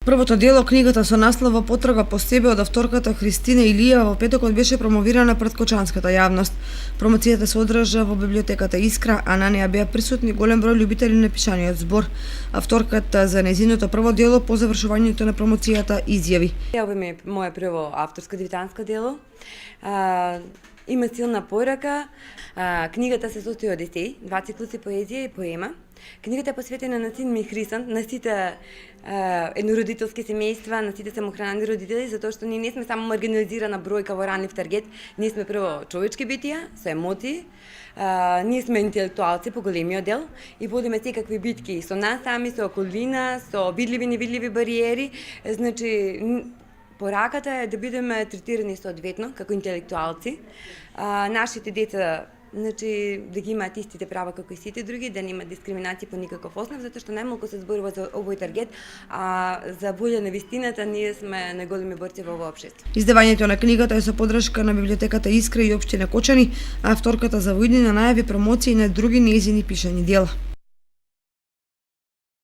Првото дело, книгата со наслов "Потрага по себе" од авторката Христина Илиева во петокот беше промовирана пред кочанската јавност. Промоцијата се одржа во библиотеката Искра, а на неа беа присутни голем број љубители на пишаниот збор. Авторката за нејзиното прво дело по завршувањето на промоцијата изјави: Ова ми е моје прво авторско дебитанско дело. Има силна порака. Книгата се состои од есеи, 2 циклуси поезија и поема. Книгата е посветена на син ми Хрисан, на сите еднородителски семејства, на сите самохранени родители, затоа што ние не сме само маргинализирана бројка во ранив таргет, ние сме прво човечки битија, со емоции, ние сме интелектуалци по големиот дел и водиме секакви битки со нас сами, со околина, со видливи и невидливи бариери. Значи, пораката е да бидеме третирани соодветно како интелектуалци. Нашите деца, значи, да ги имаат истите права како и сите други, да нема дискриминација по никаков основ, затоа што најмалку се зборува за овој таргет, а за волја на вистината ние сме најголеми борци во ова општество. Издавањето на книгата е со поддршка на библиотеката Искра и општина Кочани, а авторката за во иднина најави промоции на други нејзини пишани дела.